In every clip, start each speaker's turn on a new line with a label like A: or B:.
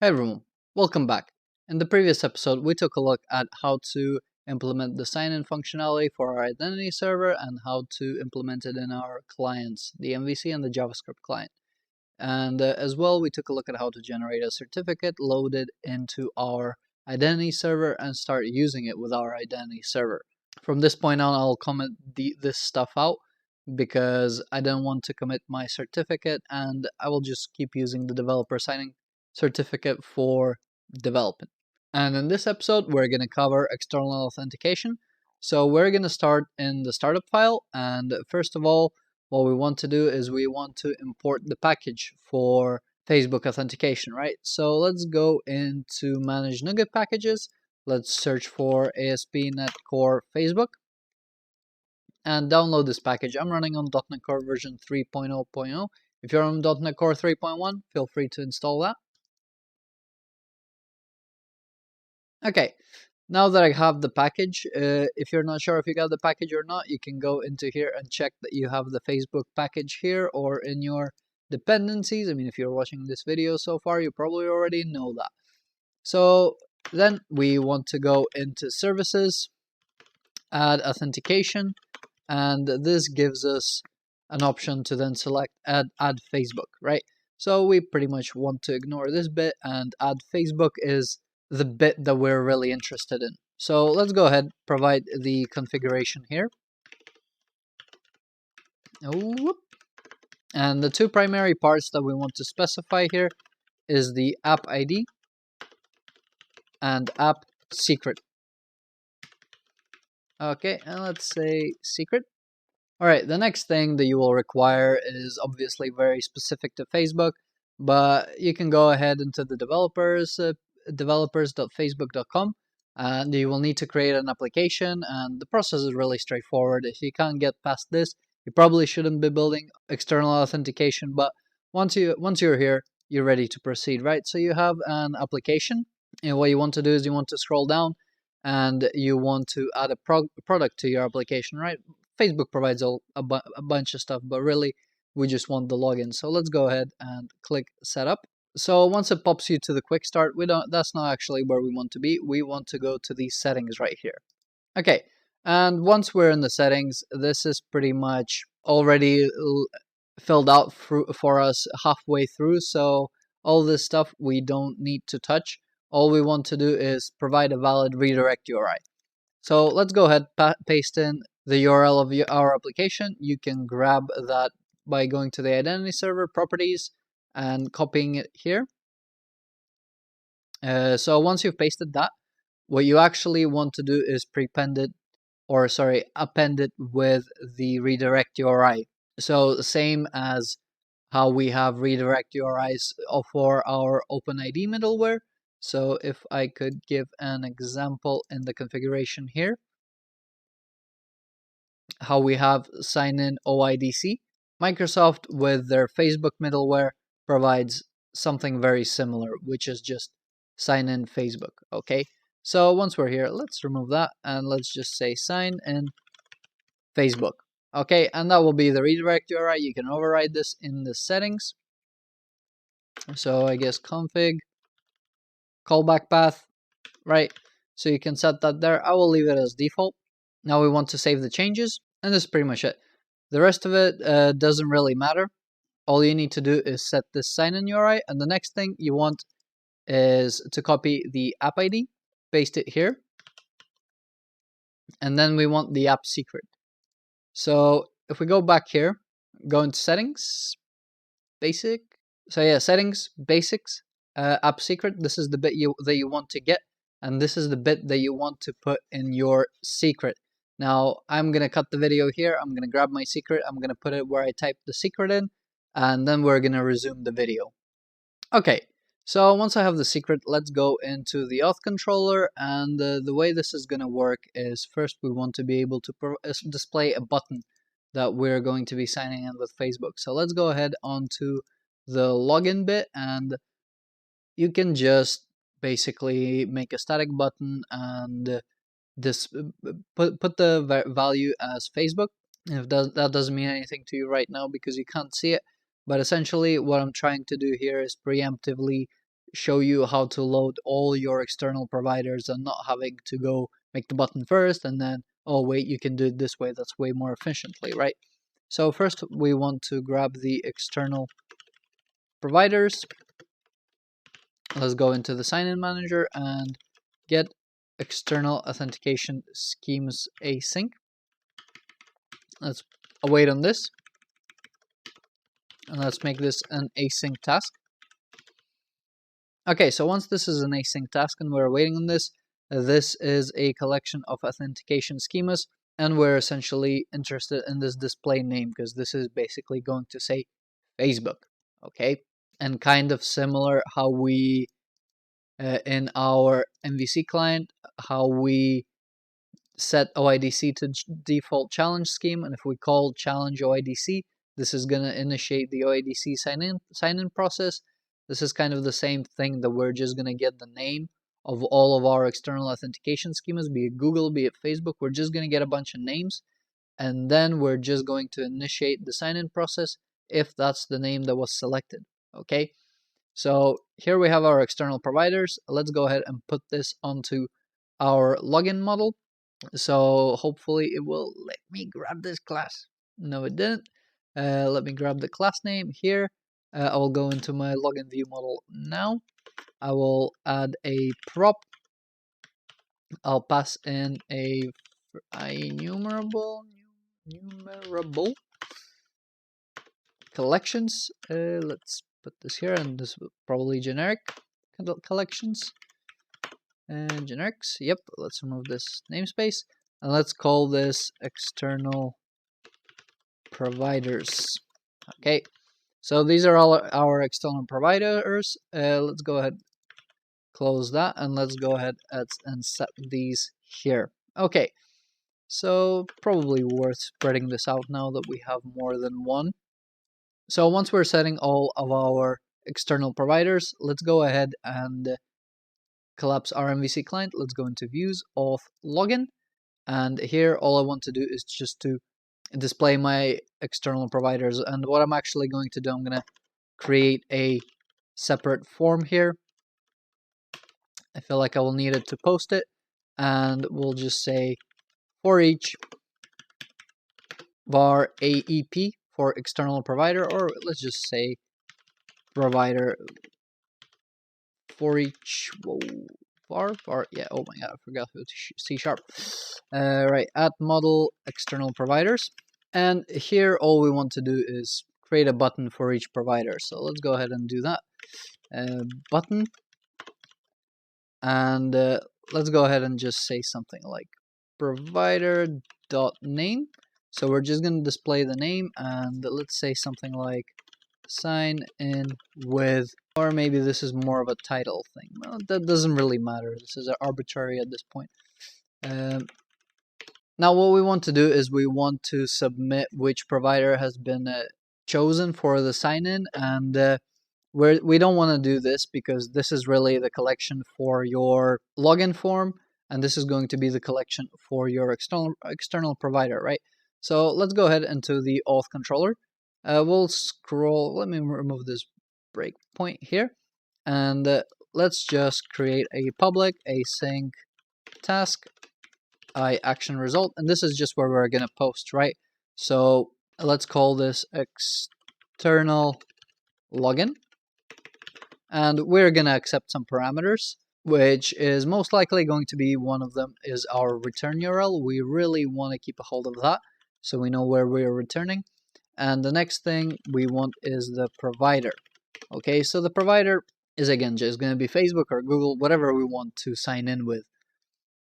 A: Hey everyone, welcome back. In the previous episode, we took a look at how to implement the sign-in functionality for our identity server and how to implement it in our clients, the MVC and the JavaScript client. And as well, we took a look at how to generate a certificate, load it into our identity server, and start using it with our identity server. From this point on, I'll comment this stuff out because I don't want to commit my certificate, and I will just keep using the developer signing certificate for development. And in this episode, we're going to cover external authentication. So we're going to start in the startup file, and first of all, what we want to do is we want to import the package for Facebook authentication, right? So let's go into manage NuGet packages. Let's search for ASP.NET Core Facebook and download this package. I'm running on .NET Core version 3.0.0. If you're on .NET Core 3.1, feel free to install that. Okay, now that I have the package, if you're not sure if you got the package or not, you can go into here and check that you have the Facebook package here or in your dependencies. I mean, if you're watching this video so far, you probably already know that. So then we want to go into services, add authentication, and this gives us an option to then select add Facebook, right? So we pretty much want to ignore this bit, and add Facebook is the bit that we're really interested in. So let's go ahead, provide the configuration here. And the two primary parts that we want to specify here is the app ID and app secret. Okay, and let's say secret. Alright, the next thing that you will require is obviously very specific to Facebook, but you can go ahead into the developers.facebook.com, and you will need to create an application, and the process is really straightforward. If you can't get past this, you probably shouldn't be building external authentication, but once you're here, you're ready to proceed, right? So you have an application, and what you want to do is you want to scroll down, and you want to add a product to your application, right? Facebook provides a bunch of stuff, but really we just want the login. So let's go ahead and click setup. So once it pops you to the quick start, that's not actually where we want to be. We want to go to these settings right here. Okay, and once we're in the settings, this is pretty much already filled out for us halfway through. So all this stuff we don't need to touch. All we want to do is provide a valid redirect URI. So let's go ahead, paste in the URL of our application. You can grab that by going to the identity server properties and copying it here. So once you've pasted that, what you actually want to do is append it with the redirect URI. So the same as how we have redirect URIs for our OpenID middleware. So if I could give an example in the configuration here, how we have sign in OIDC. Microsoft with their Facebook middleware provides something very similar, which is just sign in Facebook. Okay, so once we're here, let's remove that and let's just say sign in Facebook. Okay, and that will be the redirect URI. You can override this in the settings. So I guess config callback path, right? So you can set that there. I will leave it as default. Now we want to save the changes, and this is pretty much it. The rest of it doesn't really matter. All you need to do is set this sign-in URI, and the next thing you want is to copy the app ID, paste it here, and then we want the app secret. So if we go back here, go into settings, basic. So yeah, settings, basics, app secret. This is the bit that you want to get, and this is the bit that you want to put in your secret. Now, I'm going to cut the video here. I'm going to grab my secret. I'm going to put it where I typed the secret in, and then we're going to resume the video. Okay, so once I have the secret, let's go into the auth controller, and the way this is going to work is first we want to be able to display a button that we're going to be signing in with Facebook. So let's go ahead onto the login bit, and you can just basically make a static button and put the value as Facebook. If that doesn't mean anything to you right now because you can't see it, but essentially what I'm trying to do here is preemptively show you how to load all your external providers and not having to go make the button first and then, oh wait, you can do it this way. That's way more efficiently, right? So first we want to grab the external providers. Let's go into the sign-in manager and get external authentication schemes async. Let's await on this. And let's make this an async task. Okay, so once this is an async task and we're waiting on this, this is a collection of authentication schemas, and we're essentially interested in this display name because this is basically going to say Facebook, okay? And kind of similar how we, in our MVC client, how we set OIDC to default challenge scheme, and if we call challenge OIDC, this is going to initiate the OIDC sign-in process. This is kind of the same thing, that we're just going to get the name of all of our external authentication schemas, be it Google, be it Facebook. We're just going to get a bunch of names, and then we're just going to initiate the sign-in process if that's the name that was selected, okay? So here we have our external providers. Let's go ahead and put this onto our login model. So hopefully it will let me grab this class. No, it didn't. Let me grab the class name here. I will go into my login view model now. I will add a prop. I'll pass in a numerable collections. Let's put this here, and this is probably generic collections. And generics. Yep, let's remove this namespace. And let's call this external providers. Okay, so these are all our external providers. Let's go ahead, close that, and let's go ahead and set these here. Okay, so probably worth spreading this out now that we have more than one. So once we're setting all of our external providers, let's go ahead and collapse our MVC client. Let's go into views, auth, login, and here all I want to do is just to display my external providers. And what I'm actually going to do, I'm going to create a separate form here. I feel like I will need it to post it, and we'll just say for each var AEP for external provider, or let's just say provider for each var, yeah, oh my god, I forgot to C#. Right, add model external providers. And here all we want to do is create a button for each provider. So let's go ahead and do that. Button. And let's go ahead and just say something like provider.name. So we're just going to display the name, and let's say something like sign in with, or maybe this is more of a title thing. Well, that doesn't really matter. This is arbitrary at this point. Now what we want to do is we want to submit which provider has been chosen for the sign-in, and we don't want to do this because this is really the collection for your login form, and this is going to be the collection for your external provider, right? So let's go ahead into the auth controller. We'll scroll. Let me remove this breakpoint here, and let's just create a public async task action result, and this is just where we're gonna post, right? So let's call this external login, and we're gonna accept some parameters, which is most likely going to be, one of them is our return URL. We really want to keep a hold of that so we know where we're returning. And the next thing we want is the provider. Okay, so the provider is again just going to be Facebook or Google, whatever we want to sign in with.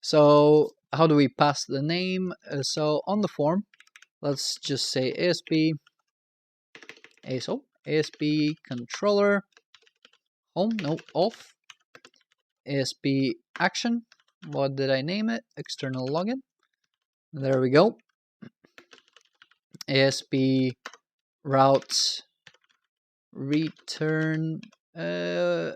A: So how do we pass the name? So on the form, let's just say ASP controller home, no, off, ASP action. What did I name it? External login. There we go. ASP routes return. Oh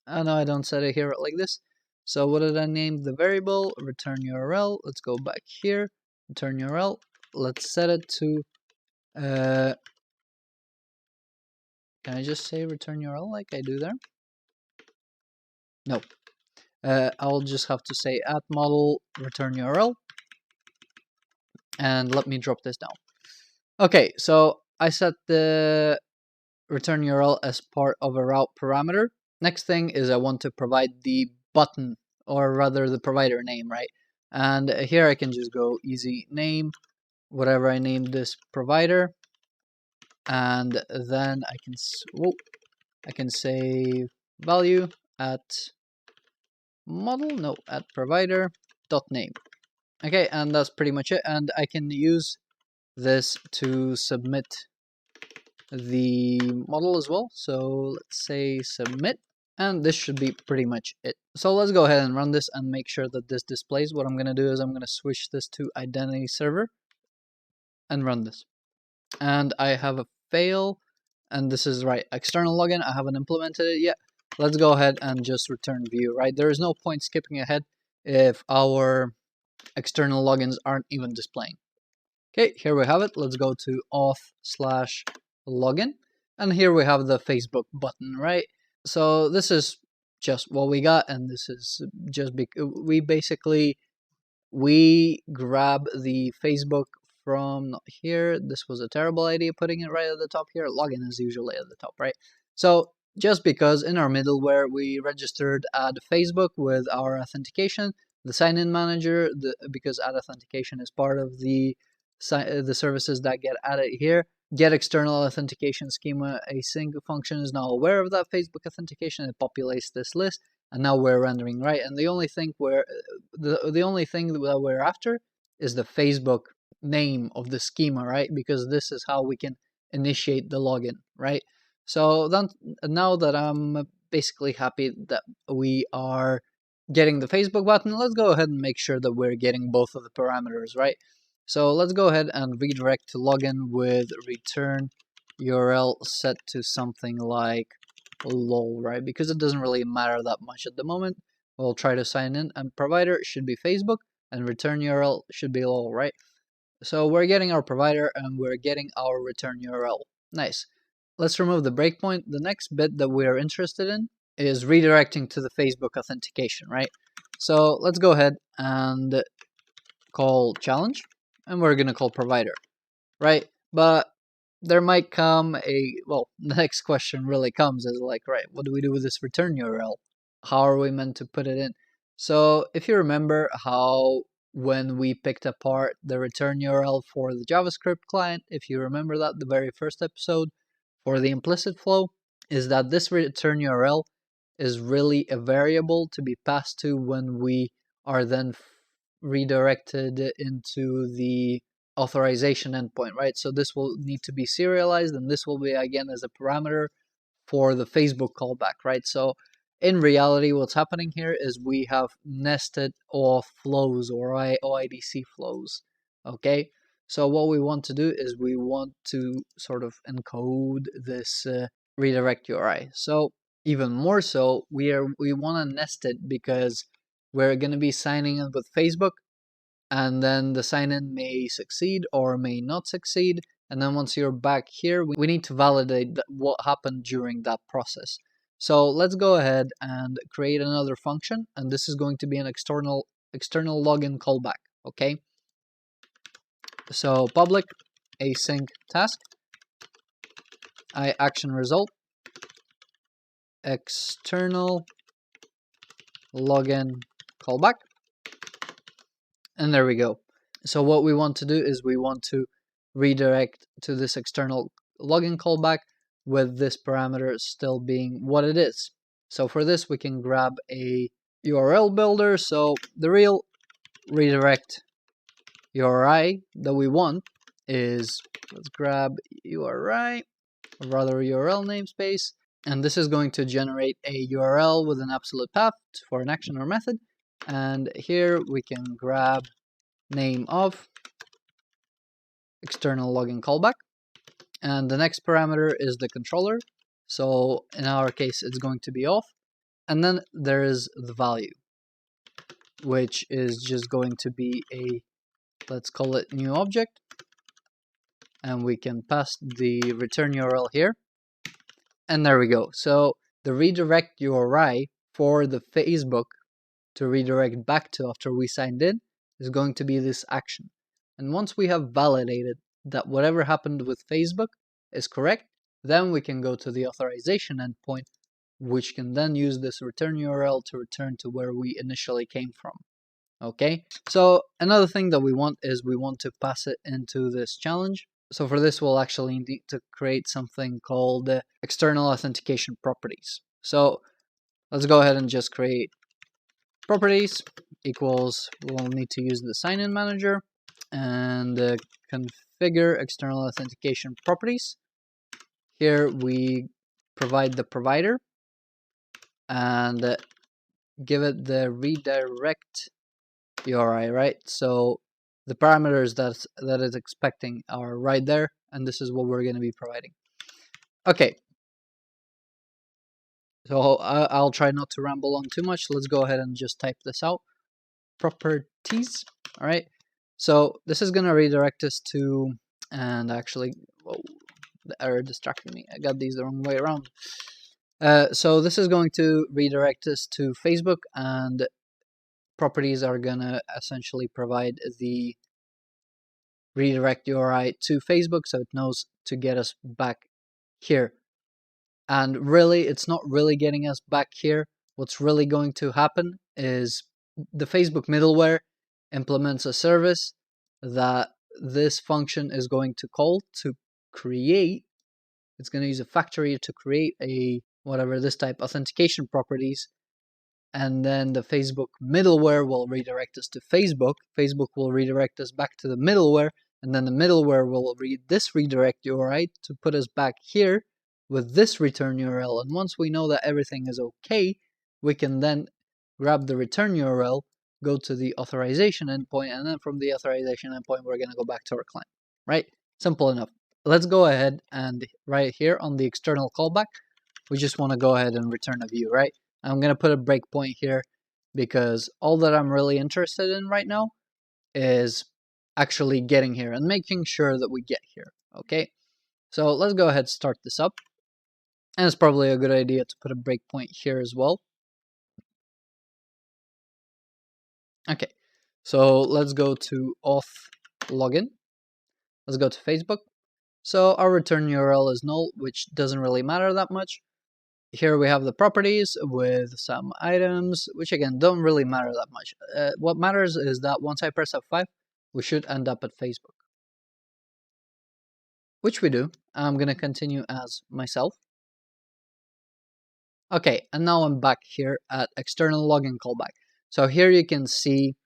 A: no, I don't set it here like this. So what did I name the variable? Return URL. Let's go back here. Return URL. Let's set it to. Can I just say return URL like I do there? No. I'll just have to say at model return URL, and let me drop this down. Okay, so I set the return URL as part of a route parameter. Next thing is I want to provide the button, or rather the provider name, right? And here I can just go easy name, whatever I named this provider, and then I can say value at model, no, at provider dot name. Okay, and that's pretty much it. And I can use this to submit the model as well. So let's say submit, and this should be pretty much it. So let's go ahead and run this and make sure that this displays. What I'm going to do is I'm going to switch this to identity server and run this. And I have a fail, and this is right, external login. I haven't implemented it yet. Let's go ahead and just return view, right? There is no point skipping ahead if our external logins aren't even displaying. Okay, here we have it. Let's go to auth/login, and here we have the Facebook button, right? So this is just what we got, and this is just we grab the Facebook from not here. This was a terrible idea putting it right at the top here. Login is usually at the top, right? So just because in our middleware we registered add Facebook with our authentication, the sign-in manager, because add authentication is part of the services that get added here. Get external authentication schema async function is now aware of that Facebook authentication. It populates this list, and now we're rendering, right? And the only thing that we're after is the Facebook name of the schema, right? Because this is how we can initiate the login, right? So then, now that I'm basically happy that we are getting the Facebook button, let's go ahead and make sure that we're getting both of the parameters, right? So let's go ahead and redirect to login with return URL set to something like lol, right? Because it doesn't really matter that much at the moment. We'll try to sign in, and provider should be Facebook, and return URL should be lol, right? So we're getting our provider, and we're getting our return URL. Nice. Let's remove the breakpoint. The next bit that we're interested in is redirecting to the Facebook authentication, right? So let's go ahead and call challenge, and we're going to call provider, right? But there might come the next question really comes is like, right, what do we do with this return URL? How are we meant to put it in? So if you remember how when we picked apart the return URL for the JavaScript client, if you remember that, the very first episode for the implicit flow, is that this return URL is really a variable to be passed to when we are then redirected into the authorization endpoint, right? So this will need to be serialized, and this will be again as a parameter for the Facebook callback, right? So in reality, what's happening here is we have nested auth flows or OIDC flows, okay? So what we want to do is we want to sort of encode this redirect URI. So even more so, we want to nest it because we're going to be signing in with Facebook, and then the sign-in may succeed or may not succeed. And then once you're back here, we need to validate what happened during that process. So let's go ahead and create another function, and this is going to be an external login callback, okay? So public async task action result external login callback, and there we go. So what we want to do is we want to redirect to this external login callback with this parameter still being what it is. So for this, we can grab a URL builder. So the real redirect URI that we want is, let's grab URI, or rather URL namespace, and this is going to generate a URL with an absolute path for an action or method. And here we can grab name of external login callback, and the next parameter is the controller. So in our case, it's going to be auth, and then there is the value, which is just going to be a, let's call it new object, and we can pass the return URL here, and there we go. So the redirect URI for the Facebook to redirect back to after we signed in is going to be this action. And once we have validated that whatever happened with Facebook is correct, then we can go to the authorization endpoint, which can then use this return URL to return to where we initially came from. Okay, so another thing that we want is we want to pass it into this challenge. So for this, we'll actually need to create something called external authentication properties. So let's go ahead and just create properties equals, we'll need to use the sign-in manager and configure external authentication properties. Here we provide the provider and give it the redirect URI, right? So the parameters that it's expecting are right there, and this is what we're going to be providing. Okay, so I'll try not to ramble on too much. Let's go ahead and just type this out. Properties. All right, so this is going to redirect us to, and actually, whoa, the error distracted me. I got these the wrong way around. So this is going to redirect us to Facebook, and properties are going to essentially provide the redirect URI to Facebook, so it knows to get us back here. And really, it's not really getting us back here. What's really going to happen is the Facebook middleware implements a service that this function is going to call to create. It's going to use a factory to create a whatever this type authentication properties, and then the Facebook middleware will redirect us to Facebook. Facebook will redirect us back to the middleware, and then the middleware will read this redirect URI to put us back here with this return URL. And once we know that everything is okay, we can then grab the return URL, go to the authorization endpoint, and then from the authorization endpoint, we're going to go back to our client, right? Simple enough. Let's go ahead and right here on the external callback, we just want to go ahead and return a view, right? I'm going to put a breakpoint here because all that I'm really interested in right now is actually getting here and making sure that we get here, okay? So let's go ahead and start this up. And it's probably a good idea to put a breakpoint here as well. Okay, so let's go to auth login. Let's go to Facebook. So our return URL is null, which doesn't really matter that much. Here we have the properties with some items, which again don't really matter that much. What matters is that once I press F5, we should end up at Facebook, which we do. I'm going to continue as myself. Okay, and now I'm back here at external login callback. So here you can see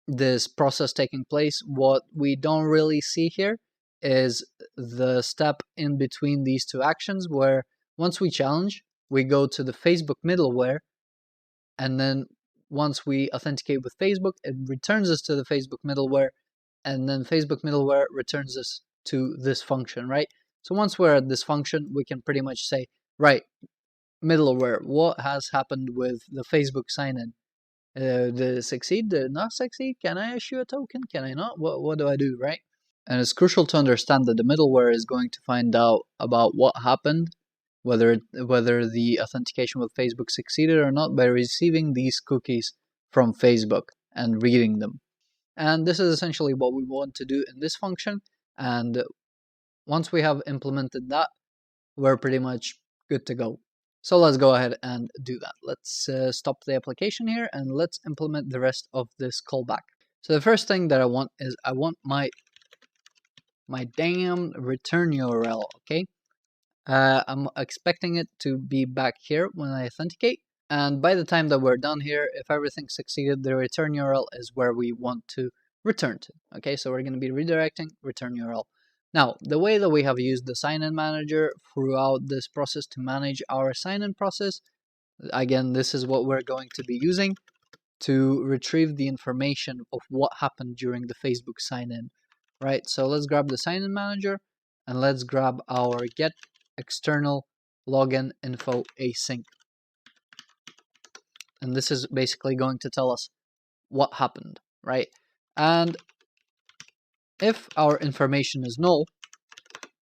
A: this process taking place. What we don't really see here is the step in between these two actions where once we challenge, we go to the Facebook middleware, and then once we authenticate with Facebook, it returns us to the Facebook middleware, and then Facebook middleware returns us to this function, right? So once we're at this function, we can pretty much say, right, middleware, what has happened with the Facebook sign-in? Did it succeed? Did it not succeed? Can I issue a token? Can I not? What do I do, right? And it's crucial to understand that the middleware is going to find out about what happened, whether the authentication with Facebook succeeded or not, by receiving these cookies from Facebook and reading them. And this is essentially what we want to do in this function. And once we have implemented that, we're pretty much good to go. So let's go ahead and do that. Let's stop the application here and let's implement the rest of this callback. So the first thing that I want is I want my damn return URL, okay? I'm expecting it to be back here when I authenticate. And by the time that we're done here, if everything succeeded, the return URL is where we want to return to. Okay, so we're going to be redirecting return URL. Now, the way that we have used the sign-in manager throughout this process to manage our sign-in process, again, this is what we're going to be using to retrieve the information of what happened during the Facebook sign-in. Right, so let's grab the sign-in manager and let's grab our get external login info async. And this is basically going to tell us what happened, right? And if our information is null,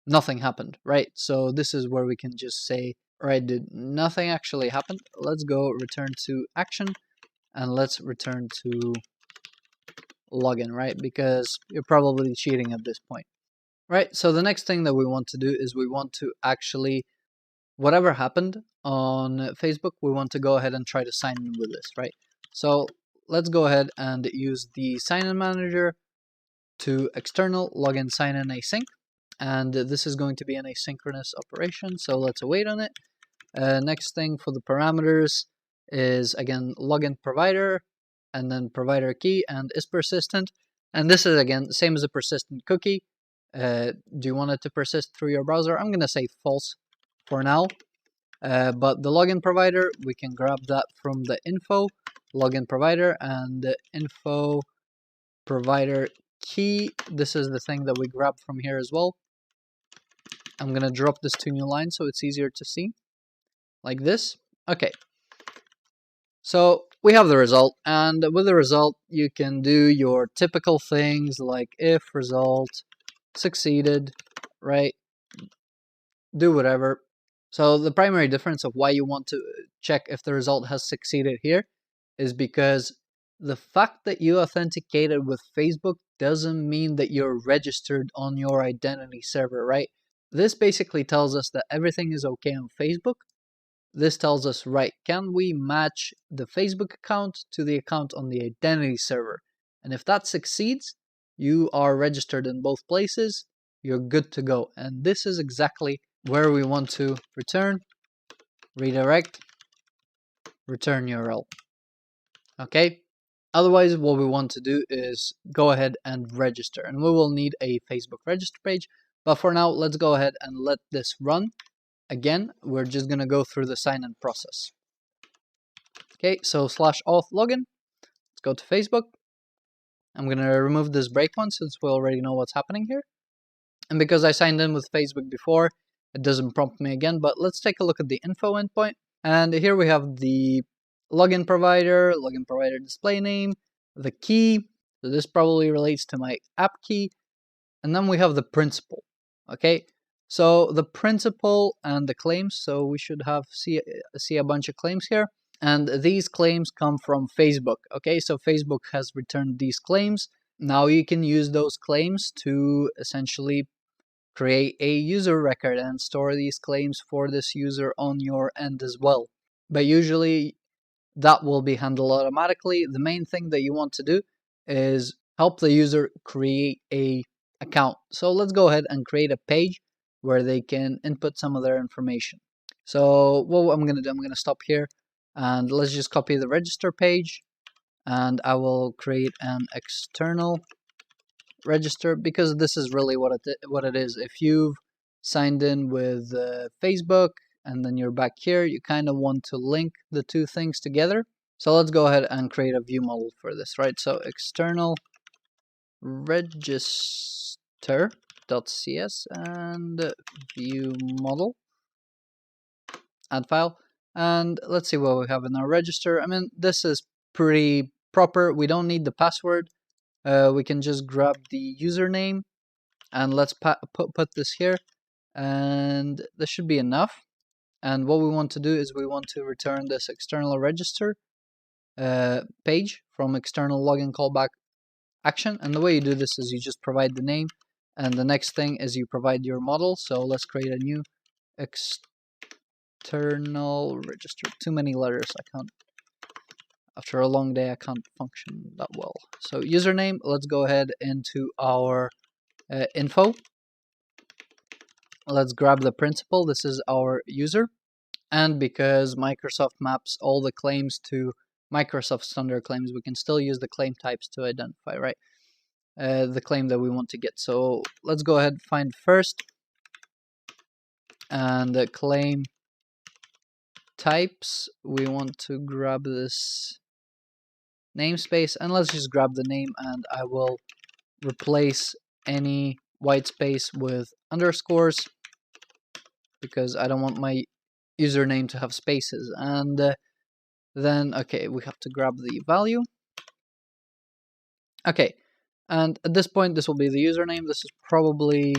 A: nothing happened, right? So this is where we can just say Right, dude, nothing actually happened. Let's go return to action and let's return to login, right? Because you're probably cheating at this point. Right, so the next thing that we want to do is we want to actually, whatever happened on Facebook, we want to go ahead and try to sign in with this, right? So let's go ahead and use the sign-in manager to external login sign-in async. And this is going to be an asynchronous operation, so let's await on it. Next thing for the parameters is, again, login provider, and then provider key, and is persistent. And this is, again, same as a persistent cookie. Do you want it to persist through your browser? I'm going to say false for now. But the login provider, we can grab that from the info login provider and the info provider key. This is the thing that we grabbed from here as well. I'm going to drop this to new line so it's easier to see, like this. Okay. So we have the result, and with the result, you can do your typical things like if result succeeded, right? Do whatever. So the primary difference of why you want to check if the result has succeeded here is because the fact that you authenticated with Facebook doesn't mean that you're registered on your identity server, right? This basically tells us that everything is okay on Facebook. This tells us, right, can we match the Facebook account to the account on the identity server? And if that succeeds, you are registered in both places, you're good to go. And this is exactly where we want to return, redirect, return URL. Okay? Otherwise, what we want to do is go ahead and register. And we will need a Facebook register page. But for now, let's go ahead and let this run. Again, we're just going to go through the sign-in process. Okay, so /auth login. Let's go to Facebook. I'm going to remove this breakpoint since we already know what's happening here. And because I signed in with Facebook before, it doesn't prompt me again. But let's take a look at the info endpoint. And here we have the login provider display name, the key. So this probably relates to my app key. And then we have the principal. Okay, so the principal and the claims. So we should have see a bunch of claims here. And these claims come from Facebook. Okay, so Facebook has returned these claims. Now you can use those claims to essentially create a user record and store these claims for this user on your end as well. But usually that will be handled automatically. The main thing that you want to do is help the user create a account. So let's go ahead and create a page where they can input some of their information. So what I'm going to do, I'm going to stop here and let's just copy the register page, and I will create an external register because this is really what it is. If you've signed in with Facebook and then you're back here, you kind of want to link the two things together. So let's go ahead and create a view model for this, right? So external register.cs and view model, add file, and let's see what we have in our register. I mean, this is pretty proper. We don't need the password. We can just grab the username and let's put this here, and this should be enough. And what we want to do is we want to return this external register page from external login callback action. And the way you do this is you just provide the name, and the next thing is you provide your model. So let's create a new external register. Too many letters, I can't. After a long day, I can't function that well. So username, let's go ahead into our info. Let's grab the principal. This is our user. And because Microsoft maps all the claims to Microsoft standard claims, we can still use the claim types to identify, right? The claim that we want to get. So let's go ahead and find first and the claim types. We want to grab this namespace, and let's just grab the name, and I will replace any white space with underscores because I don't want my username to have spaces. And then, okay, we have to grab the value. Okay, and at this point, this will be the username. This is probably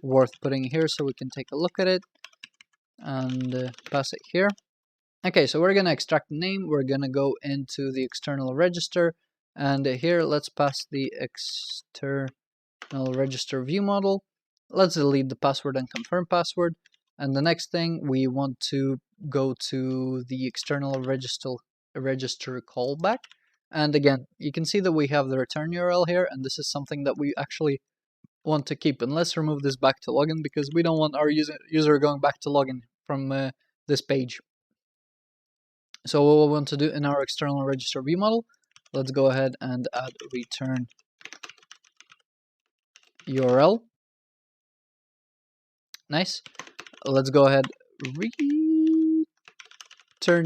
A: worth putting here so we can take a look at it. and pass it here. Okay, so we're going to extract the name. We're going to go into the external register, and here let's pass the external register view model. Let's delete the password and confirm password. And the next thing, we want to go to the external register callback. And again, you can see that we have the return URL here, and this is something that we actually want to keep. And let's remove this back to login because we don't want our user going back to login from this page. So what we want to do in our external register view model, let's go ahead and add return URL. Nice. Let's go ahead, return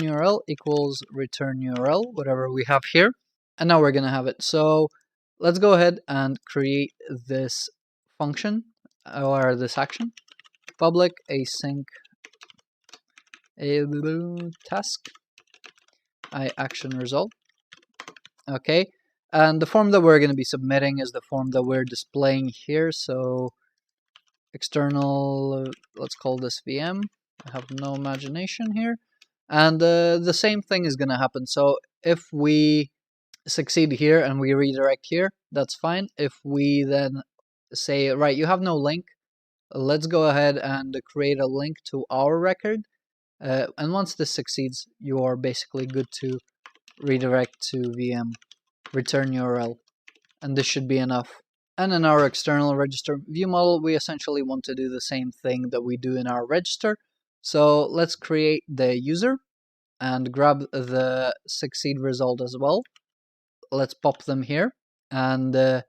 A: URL equals return URL, whatever we have here. And now we're going to have it. So let's go ahead and create this function or this action. Public async task action result. Okay. And the form that we're going to be submitting is the form that we're displaying here. So external, let's call this VM. I have no imagination here. And the same thing is going to happen. So if we succeed here and we redirect here, that's fine. If we then say, right, you have no link, let's go ahead and create a link to our record. And once this succeeds, you are basically good to redirect to VM, return URL. And this should be enough. And in our external register view model, we essentially want to do the same thing that we do in our register. So let's create the user and grab the succeed result as well. Let's pop them here. And the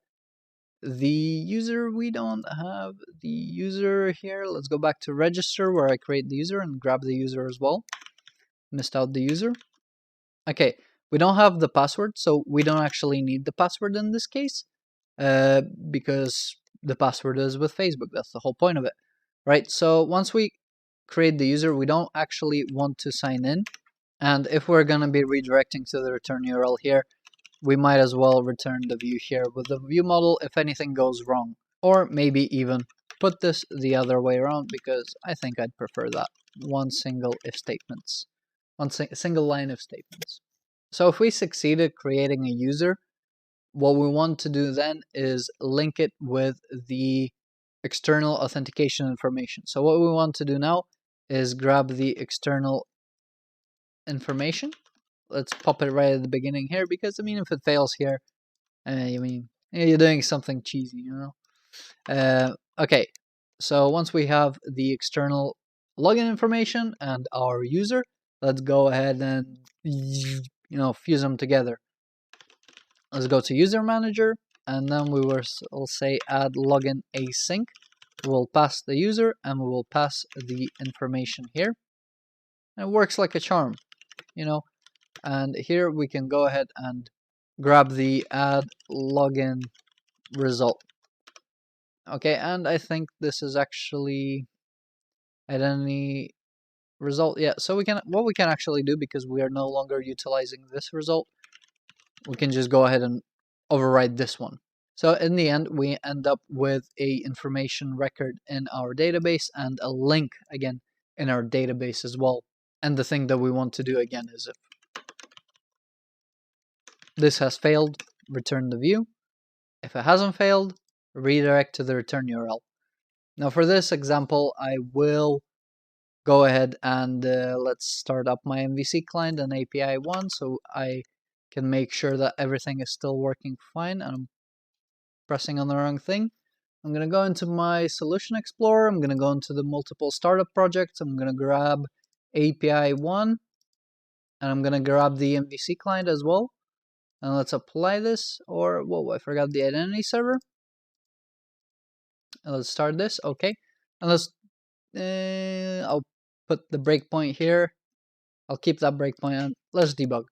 A: user, we don't have the user here. Let's go back to register where I create the user and grab the user as well. Missed out the user. Okay, we don't have the password, so we don't actually need the password in this case. Because the password is with Facebook. That's the whole point of it, right? So once we create the user, we don't actually want to sign in. And if we're going to be redirecting to the return URL here, we might as well return the view here with the view model if anything goes wrong. Or maybe even put this the other way around because I think I'd prefer that. One single if statements. Single line if statements. So if we succeeded creating a user, what we want to do then is link it with the external authentication information. So what we want to do now is grab the external information. Let's pop it right at the beginning here because, I mean, if it fails here, you're doing something cheesy, you know? Okay, so once we have the external login information and our user, let's go ahead and, fuse them together. Let's go to user manager, and then we will say add login async. We'll pass the user and we will pass the information here. And it works like a charm, And here we can go ahead and grab the add login result. Okay, and I think this is actually identity result. Yeah, so what we can actually do, because we are no longer utilizing this result, we can just go ahead and override this one. So in the end, we end up with a information record in our database and a link again in our database as well. And the thing that we want to do again is if this has failed, return the view. If it hasn't failed, redirect to the return URL. Now for this example, I will go ahead and let's start up my MVC client and API 1 so I can make sure that everything is still working fine. And I'm pressing on the wrong thing. I'm going to go into my Solution Explorer. I'm going to go into the multiple startup projects. I'm going to grab API 1 and I'm going to grab the MVC client as well. And let's apply this, or whoa, I forgot the identity server. And let's start this. Okay. And I'll put the breakpoint here. I'll keep that breakpoint and let's debug.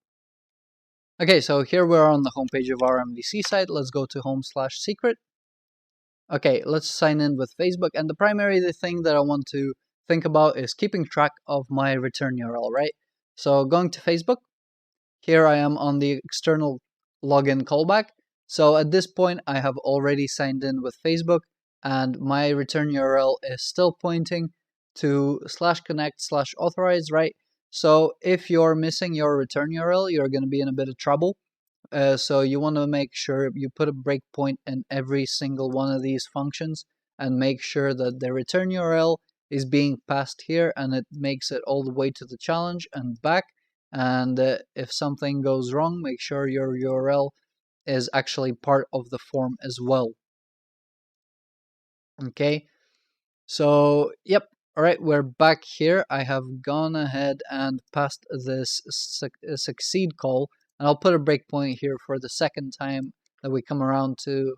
A: Okay, so here we are on the homepage of our MVC site. Let's go to home/secret. Okay, let's sign in with Facebook. And the primary thing that I want to think about is keeping track of my return URL, right? So going to Facebook, here I am on the external login callback. So at this point, I have already signed in with Facebook and my return URL is still pointing to /connect/authorize, right? So if you're missing your return URL, you're going to be in a bit of trouble. So you want to make sure you put a breakpoint in every single one of these functions and make sure that the return URL is being passed here, and it makes it all the way to the challenge and back. And if something goes wrong, make sure your URL is actually part of the form as well. Okay, so yep, all right, we're back here. I have gone ahead and passed this succeed call, and I'll put a breakpoint here for the second time that we come around to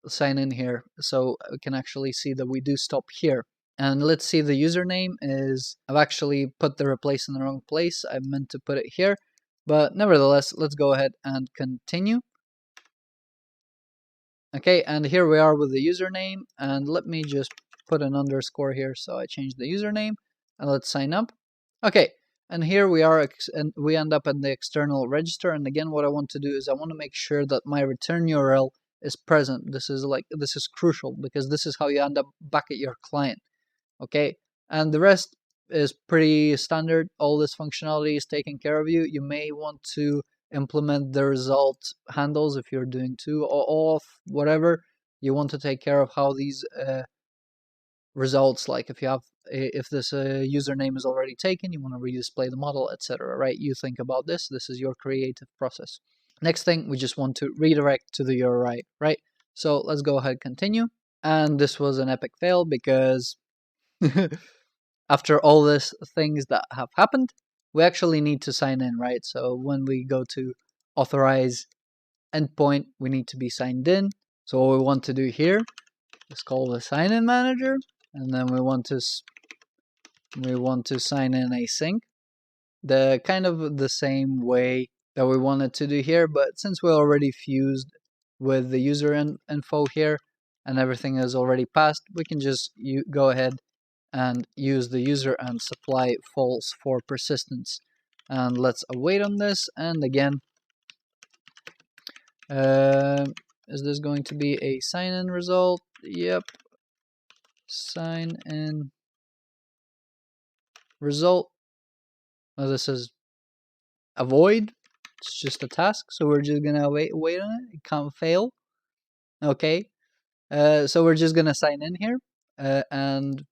A: sign in here, so we can actually see that we do stop here. And let's see, the username is, I've actually put the replace in the wrong place. I meant to put it here, but nevertheless, let's go ahead and continue. Okay, and here we are with the username, and let me just put an underscore here, so I change the username, and let's sign up. Okay, and here we are, and we end up in the external register. And again, what I want to do is I want to make sure that my return URL is present. This is crucial, because this is how you end up back at your client. Okay, and the rest is pretty standard. All this functionality is taken care of you. You may want to implement the result handles if you're doing to or off, whatever. You want to take care of how these results, like if this username is already taken, you want to redisplay the model, etc. Right? You think about this. This is your creative process. Next thing, we just want to redirect to the URI, right? So let's go ahead, continue. And this was an epic fail, because after all these things that have happened, we actually need to sign in, right? So when we go to authorize endpoint, we need to be signed in. So what we want to do here is call the sign in manager, and then we want to sign in async, the kind of the same way that we wanted to do here. But since we already fused with the user info here and everything is already passed, we can just go ahead and use the user and supply false for persistence. And let's await on this. And again, is this going to be a sign-in result? Yep. Sign-in result. Well, this is a void. It's just a task, so we're just gonna wait on it. It can't fail. Okay. So we're just gonna sign in here and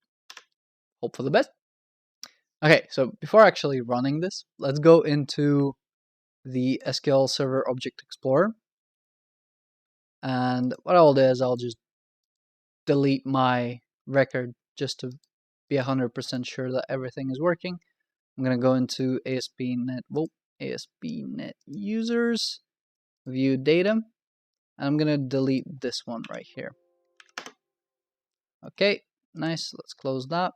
A: hope for the best. Okay, so before actually running this, let's go into the SQL Server Object Explorer. And what I'll do is I'll just delete my record just to be 100% sure that everything is working. I'm going to go into ASP.NET users, view data, and I'm going to delete this one right here. Okay, nice. Let's close that.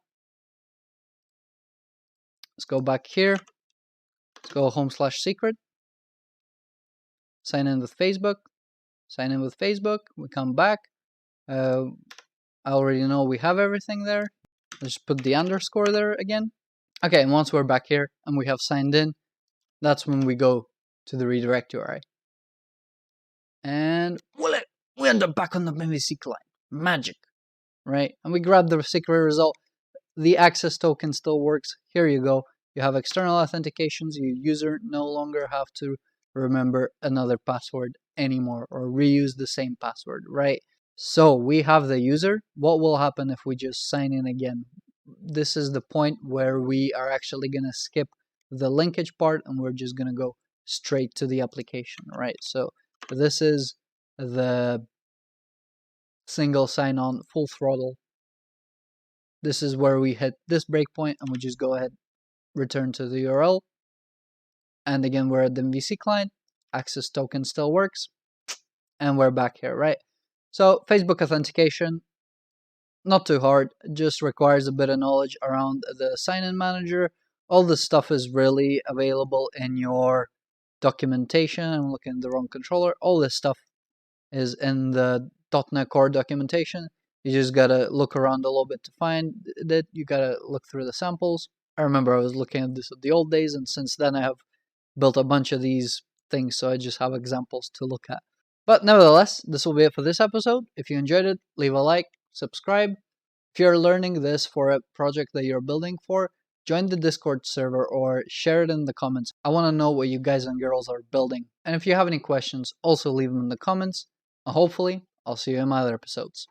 A: Let's go back here. Let's go home/secret. Sign in with Facebook. Sign in with Facebook. We come back. I already know we have everything there. Let's put the underscore there again. Okay, and once we're back here and we have signed in, that's when we go to the redirect URI. And we end up back on the MVC client. Magic, right? And we grab the secret result. The access token still works. Here you go. You have external authentications. Your user no longer have to remember another password anymore or reuse the same password, right? So we have the user. What will happen if we just sign in again? This is the point where we are actually going to skip the linkage part and we're just going to go straight to the application, right? So this is the single sign-on full throttle. This is where we hit this breakpoint and we just go ahead, return to the URL. And again, we're at the MVC client. Access token still works. And we're back here, right? So Facebook authentication, not too hard, just requires a bit of knowledge around the sign-in manager. All this stuff is really available in your documentation. I'm looking at the wrong controller. All this stuff is in the .NET Core documentation. You just gotta look around a little bit to find it. You gotta look through the samples. I remember I was looking at this at the old days, and since then I have built a bunch of these things, so I just have examples to look at. But nevertheless, this will be it for this episode. If you enjoyed it, leave a like, subscribe. If you're learning this for a project that you're building for, join the Discord server or share it in the comments. I want to know what you guys and girls are building. And if you have any questions, also leave them in the comments. And hopefully, I'll see you in my other episodes.